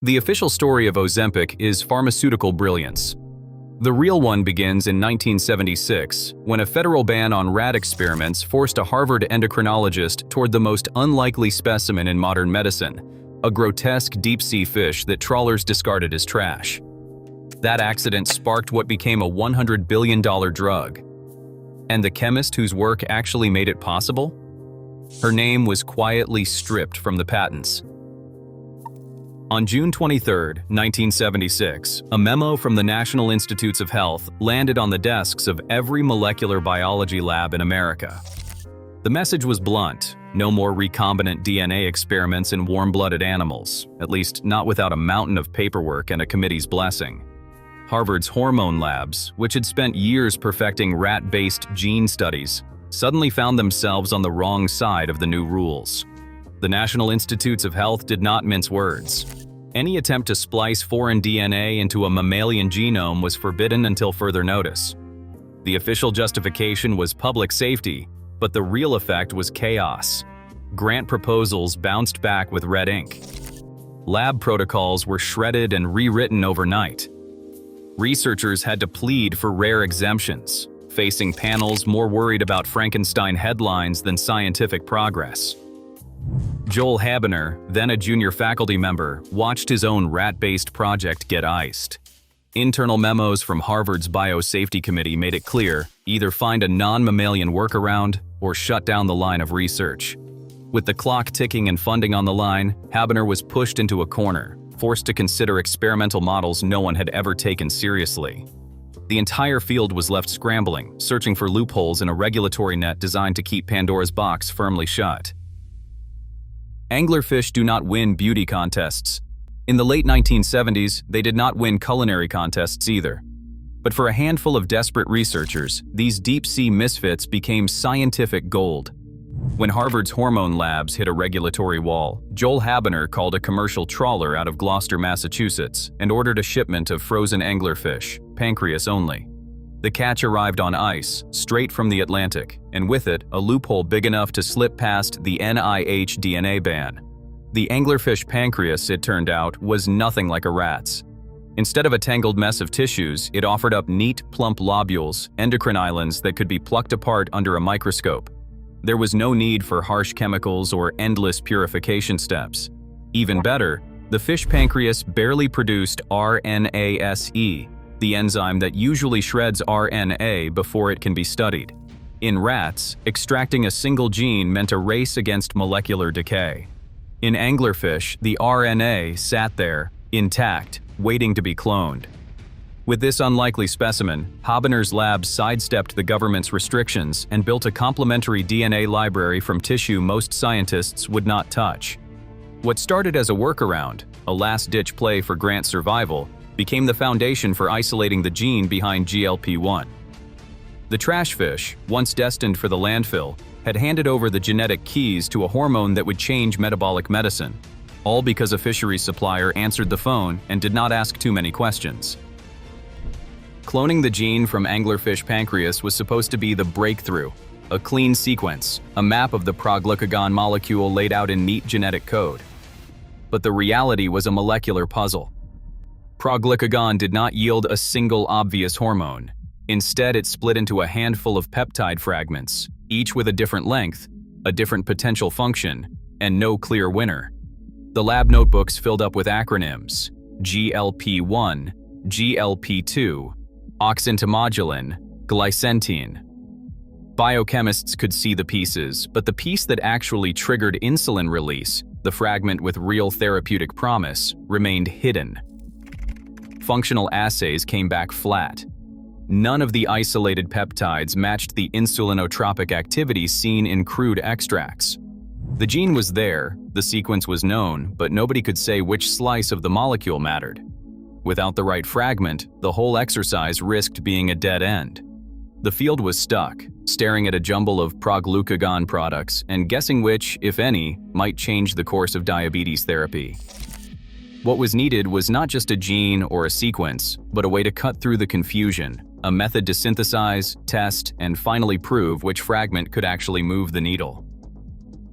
The official story of Ozempic is pharmaceutical brilliance. The real one begins in 1976, when a federal ban on rat experiments forced a Harvard endocrinologist toward the most unlikely specimen in modern medicine, a grotesque deep-sea fish that trawlers discarded as trash. That accident sparked what became a $100 billion drug. And the chemist whose work actually made it possible? Her name was quietly stripped from the patents. On June 23, 1976, a memo from the National Institutes of Health landed on the desks of every molecular biology lab in America. The message was blunt: no more recombinant DNA experiments in warm-blooded animals, at least not without a mountain of paperwork and a committee's blessing. Harvard's hormone labs, which had spent years perfecting rat-based gene studies, suddenly found themselves on the wrong side of the new rules. The National Institutes of Health did not mince words. Any attempt to splice foreign DNA into a mammalian genome was forbidden until further notice. The official justification was public safety, but the real effect was chaos. Grant proposals bounced back with red ink. Lab protocols were shredded and rewritten overnight. Researchers had to plead for rare exemptions, facing panels more worried about Frankenstein headlines than scientific progress. Joel Habener, then a junior faculty member, watched his own rat-based project get iced. Internal memos from Harvard's Biosafety Committee made it clear: either find a non-mammalian workaround or shut down the line of research. With the clock ticking and funding on the line, Habener was pushed into a corner, forced to consider experimental models no one had ever taken seriously. The entire field was left scrambling, searching for loopholes in a regulatory net designed to keep Pandora's box firmly shut. Anglerfish do not win beauty contests. In the late 1970s, they did not win culinary contests either. But for a handful of desperate researchers, these deep-sea misfits became scientific gold. When Harvard's hormone labs hit a regulatory wall, Joel Habener called a commercial trawler out of Gloucester, Massachusetts, and ordered a shipment of frozen anglerfish, pancreas only. The catch arrived on ice, straight from the Atlantic, and with it, a loophole big enough to slip past the NIH DNA ban. The anglerfish pancreas, it turned out, was nothing like a rat's. Instead of a tangled mess of tissues, it offered up neat, plump lobules, endocrine islands that could be plucked apart under a microscope. There was no need for harsh chemicals or endless purification steps. Even better, the fish pancreas barely produced RNase, the enzyme that usually shreds RNA before it can be studied. In rats, extracting a single gene meant a race against molecular decay. In anglerfish, the RNA sat there, intact, waiting to be cloned. With this unlikely specimen, Habener's lab sidestepped the government's restrictions and built a complementary DNA library from tissue most scientists would not touch. What started as a workaround, a last-ditch play for Grant's survival, became the foundation for isolating the gene behind GLP-1. The trash fish, once destined for the landfill, had handed over the genetic keys to a hormone that would change metabolic medicine, all because a fisheries supplier answered the phone and did not ask too many questions. Cloning the gene from anglerfish pancreas was supposed to be the breakthrough, a clean sequence, a map of the proglucagon molecule laid out in neat genetic code. But the reality was a molecular puzzle. Proglucagon did not yield a single obvious hormone. Instead, it split into a handful of peptide fragments, each with a different length, a different potential function, and no clear winner. The lab notebooks filled up with acronyms: GLP-1, GLP-2, oxyntomodulin, glycentine. Biochemists could see the pieces, but the piece that actually triggered insulin release, the fragment with real therapeutic promise, remained hidden. Functional assays came back flat. None of the isolated peptides matched the insulinotropic activity seen in crude extracts. The gene was there, the sequence was known, but nobody could say which slice of the molecule mattered. Without the right fragment, the whole exercise risked being a dead end. The field was stuck, staring at a jumble of proglucagon products and guessing which, if any, might change the course of diabetes therapy. What was needed was not just a gene or a sequence, but a way to cut through the confusion, a method to synthesize, test, and finally prove which fragment could actually move the needle.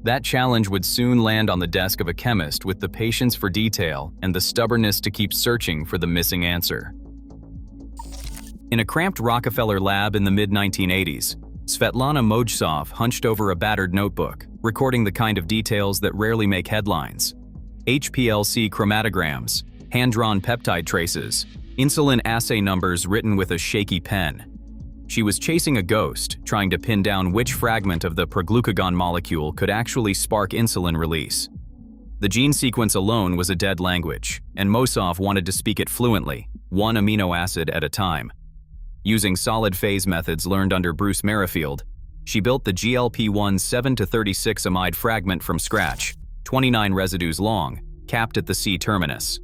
That challenge would soon land on the desk of a chemist with the patience for detail and the stubbornness to keep searching for the missing answer. In a cramped Rockefeller lab in the mid-1980s, Svetlana Mojsov hunched over a battered notebook, recording the kind of details that rarely make headlines. HPLC chromatograms, hand-drawn peptide traces, insulin assay numbers written with a shaky pen. She was chasing a ghost, trying to pin down which fragment of the proglucagon molecule could actually spark insulin release. The gene sequence alone was a dead language, and Mojsov wanted to speak it fluently, one amino acid at a time. Using solid phase methods learned under Bruce Merrifield, she built the GLP-1 7-36 amide fragment from scratch, 29 residues long, capped at the C terminus.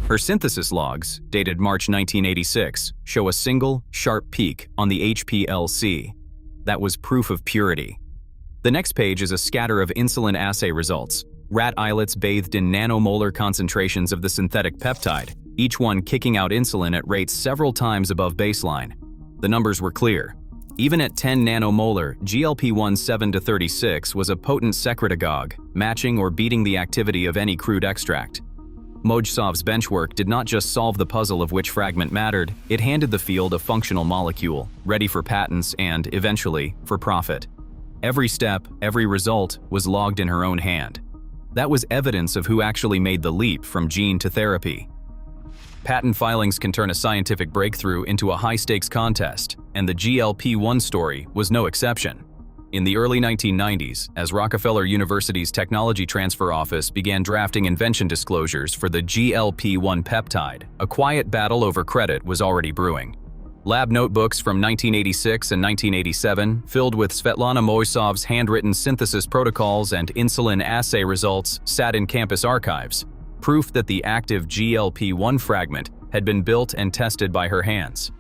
Her synthesis logs, dated March 1986, show a single, sharp peak on the HPLC. That was proof of purity. The next page is a scatter of insulin assay results, rat islets bathed in nanomolar concentrations of the synthetic peptide, each one kicking out insulin at rates several times above baseline. The numbers were clear. Even at 10 nanomolar, GLP-1 7-36 was a potent secretagogue, matching or beating the activity of any crude extract. Mojsov's benchwork did not just solve the puzzle of which fragment mattered, it handed the field a functional molecule, ready for patents and, eventually, for profit. Every step, every result, was logged in her own hand. That was evidence of who actually made the leap from gene to therapy. Patent filings can turn a scientific breakthrough into a high-stakes contest, and the GLP-1 story was no exception. In the early 1990s, as Rockefeller University's Technology Transfer Office began drafting invention disclosures for the GLP-1 peptide, a quiet battle over credit was already brewing. Lab notebooks from 1986 and 1987, filled with Svetlana Mojsov's handwritten synthesis protocols and insulin assay results, sat in campus archives, proof that the active GLP-1 fragment had been built and tested by her hands.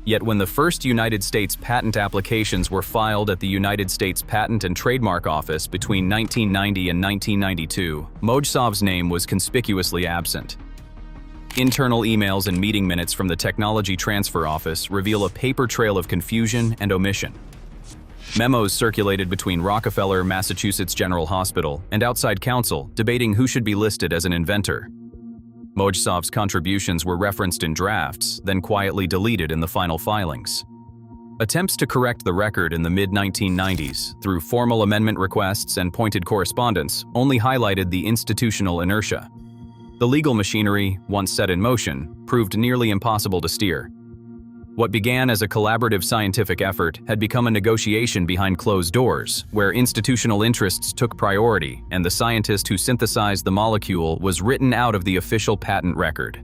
Yet when the first United States patent applications were filed at the United States Patent and Trademark Office between 1990 and 1992, Mojsov's name was conspicuously absent. Internal emails and meeting minutes from the Technology Transfer Office reveal a paper trail of confusion and omission. Memos circulated between Rockefeller, Massachusetts General Hospital, and outside counsel debating who should be listed as an inventor. Mojsov's contributions were referenced in drafts, then quietly deleted in the final filings. Attempts to correct the record in the mid-1990s through formal amendment requests and pointed correspondence only highlighted the institutional inertia. The legal machinery, once set in motion, proved nearly impossible to steer. What began as a collaborative scientific effort had become a negotiation behind closed doors, where institutional interests took priority and the scientist who synthesized the molecule was written out of the official patent record.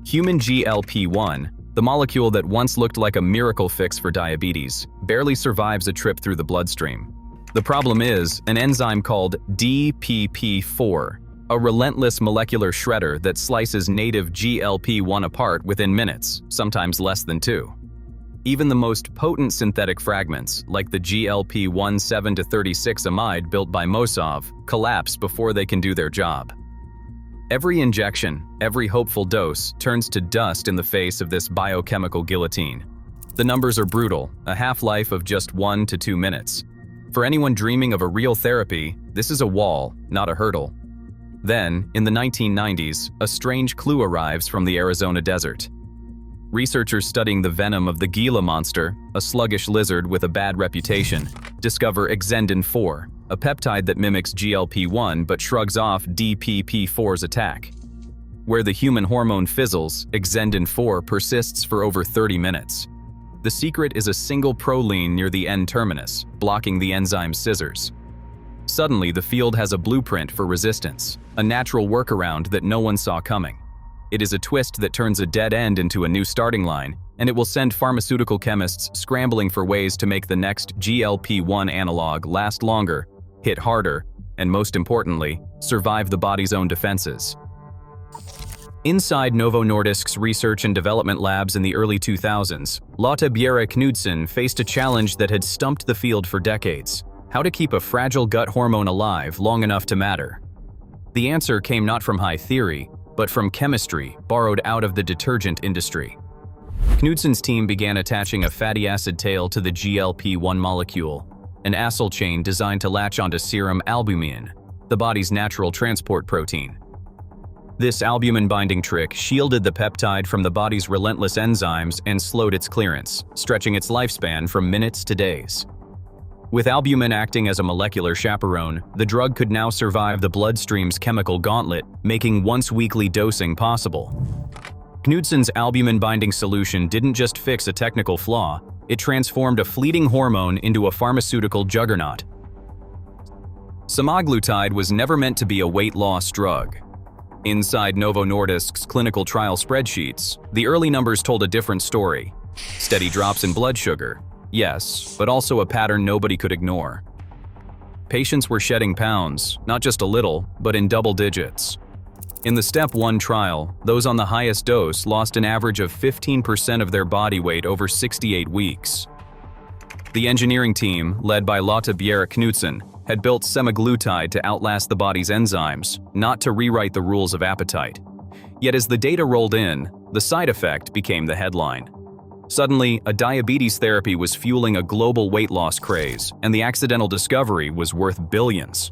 Human GLP-1, the molecule that once looked like a miracle fix for diabetes, barely survives a trip through the bloodstream. The problem is an enzyme called DPP-4, a relentless molecular shredder that slices native GLP-1 apart within minutes, sometimes less than 2. Even the most potent synthetic fragments, like the GLP-1 7-36 amide built by Mojsov, collapse before they can do their job. Every injection, every hopeful dose, turns to dust in the face of this biochemical guillotine. The numbers are brutal, a half-life of just 1 to 2 minutes. For anyone dreaming of a real therapy, this is a wall, not a hurdle. Then, in the 1990s, a strange clue arrives from the Arizona desert. Researchers studying the venom of the Gila monster, a sluggish lizard with a bad reputation, discover exendin-4, a peptide that mimics GLP-1 but shrugs off DPP-4's attack. Where the human hormone fizzles, exendin-4 persists for over 30 minutes. The secret is a single proline near the N-terminus, blocking the enzyme's scissors. Suddenly, the field has a blueprint for resistance, a natural workaround that no one saw coming. It is a twist that turns a dead end into a new starting line, and it will send pharmaceutical chemists scrambling for ways to make the next GLP-1 analog last longer, hit harder, and most importantly, survive the body's own defenses. Inside Novo Nordisk's research and development labs in the early 2000s, Lotte Bjerre-Knudsen faced a challenge that had stumped the field for decades: how to keep a fragile gut hormone alive long enough to matter. The answer came not from high theory, but from chemistry borrowed out of the detergent industry. Knudsen's team began attaching a fatty acid tail to the GLP-1 molecule. an acyl chain designed to latch onto serum albumin, the body's natural transport protein. This albumin-binding trick shielded the peptide from the body's relentless enzymes and slowed its clearance, stretching its lifespan from minutes to days. With albumin acting as a molecular chaperone, the drug could now survive the bloodstream's chemical gauntlet, making once-weekly dosing possible. Knudsen's albumin-binding solution didn't just fix a technical flaw, it transformed a fleeting hormone into a pharmaceutical juggernaut. Semaglutide was never meant to be a weight loss drug. Inside Novo Nordisk's clinical trial spreadsheets, the early numbers told a different story. Steady drops in blood sugar, yes, but also a pattern nobody could ignore. Patients were shedding pounds, not just a little, but in double digits. In the Step 1 trial, those on the highest dose lost an average of 15% of their body weight over 68 weeks. The engineering team, led by Lotte Bjerre-Knudsen, had built semaglutide to outlast the body's enzymes, not to rewrite the rules of appetite. Yet as the data rolled in, the side effect became the headline. Suddenly, a diabetes therapy was fueling a global weight loss craze, and the accidental discovery was worth billions.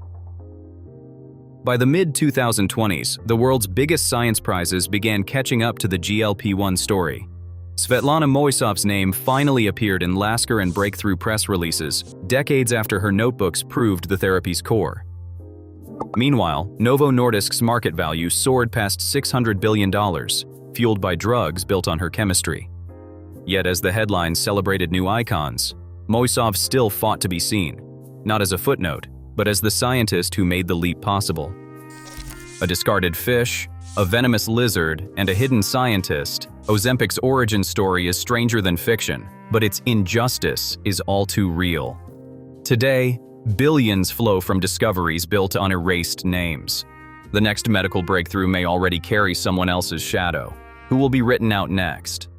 By the mid-2020s, the world's biggest science prizes began catching up to the GLP-1 story. Svetlana Moisov's name finally appeared in Lasker and Breakthrough press releases, decades after her notebooks proved the therapy's core. Meanwhile, Novo Nordisk's market value soared past $600 billion, fueled by drugs built on her chemistry. Yet as the headlines celebrated new icons, Moisov still fought to be seen, not as a footnote, but as the scientist who made the leap possible. A discarded fish, a venomous lizard, and a hidden scientist, Ozempic's origin story is stranger than fiction, but its injustice is all too real. Today, billions flow from discoveries built on erased names. The next medical breakthrough may already carry someone else's shadow. Who will be written out next?